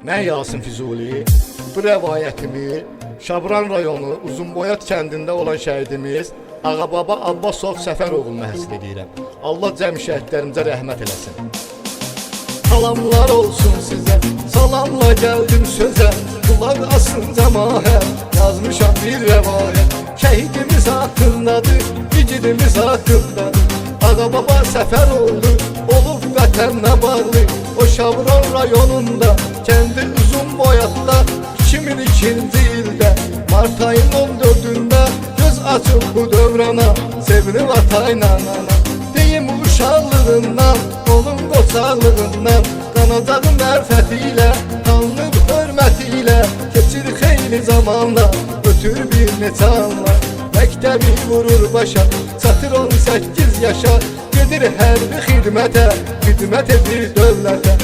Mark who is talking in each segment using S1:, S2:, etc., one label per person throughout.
S1: Mən Yasin Füzuli, bu rəvayətimi Şabran rayonu Uzunboyat kəndində olan şəhidimiz Ağababa Abbasov Səfəroğluna həsr edirəm. Allah cəmi şəhidlərimizə rəhmət eləsin. Salamlar olsun sizə, salamla gəldim sözə, qulaq asın cəmaət, yazmışam bir rəvayət. Şəhidimiz haqqındadır, igidimiz haqqındadır. Ağababa Səfəroğlu olub vətənlə bağlı, o Şabran rayonunda, kəndi Uzunboyatda 2002-ci ildə Mart ayın 14-də göz açıb bu dövrana, sevinib atayla ana. Deyim uşaqlığından, onun qoçaqlığından, qanacağın mərfəti ilə, tanınıb hörməti ilə, keçir xeyli zamanla, ötür bir neçə anlar. Məktəbi vurur başa, çatır 18 yaşa, gedir hərbi xidmətə, xidmət edir dövlətə.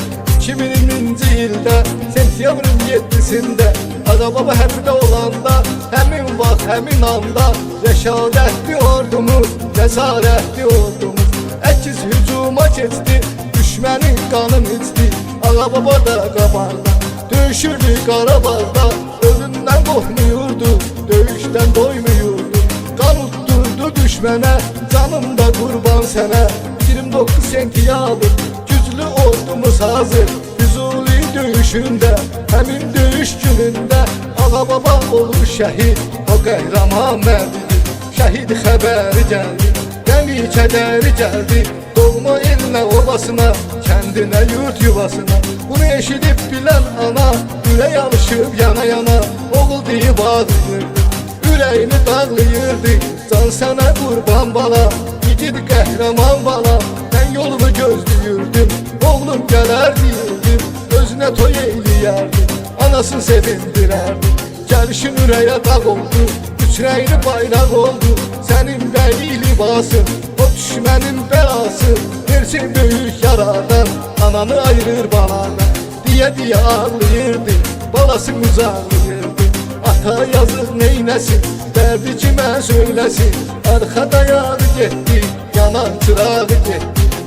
S1: 2020-ci ildə, sentyabrın 7-sində, Ağababa hərbidə olanda, həmin vaxt, həmin anda, rəşadətli ordumuz, cəsarətli ordumuz, əkiz hücuma keçdi, düşmənin qanın içdi. Ağababa da qabarda, döyüşürdü Qarabağda, ölümdən qorxmuyurdu, döyüşdən doymuyurdu. Qan utdurdu düşmənə, canım da qurban sənə. 29 sentyabr, güclü ordumuz hazır, Füzuli döyüşündə, həmin döyüş günündə Ağababa olur şəhid, o qəhrəman mərdidir. Şəhid xəbəri gəldi, qəmi kədəri gəldi, doğma elinə obasına, kəndinə yurt yuvasına. Bunu eşidib bilən ana, ürək alışıb yana yana, oğul deyib ağlayırdı, ürəyini dağlayırdı. Can sənə qurban bala, igid qəhrəman bala, mən yolumu gözləyirdim, oğlum gələr deyirdim, özünə toy eyləyərdi, anasını sevindirərdi. Gəlişin ürəyə dağ oldu, üçrəyli bayraq oldu, sənin bəyi libasın, o düşmənin bəlası, versin böyük yaradan, ananı ayırır baladan. Deyə ağlayırdı, balasını uzaqlayırdı. Ata yazıq neynəsin, dərdi kimə söyləsin, arxada yağı getdi, yanan çırağı getdi.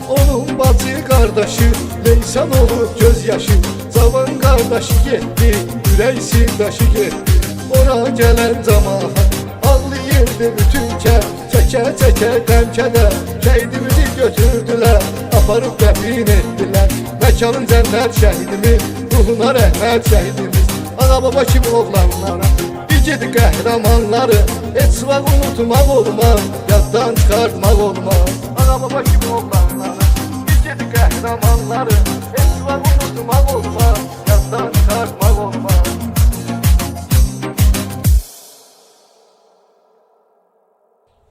S1: Onun bacı qardaşı, leysan olub göz yaşı, cavan qardaşı getdi, ürək sirdaşı getdi. Ora gələn camaat ağlayırdı bütün kənd, çəkə-çəkə qəm-kədər, şəhidimizi götürdülər, aparıb dəfin etdilər. Məkanın cənnət şəhidimiz, ruhuna rəhmət şəhidimiz. Ağababa kimi oğlanlara, igid qəhrəmanları, heç vaxt unutmaq olmaz, yaddan çıxartmaq olmaz. Ağababa kimi oğlanlara, igid qəhrəmanları, heç vaxt unutmaq olmaz.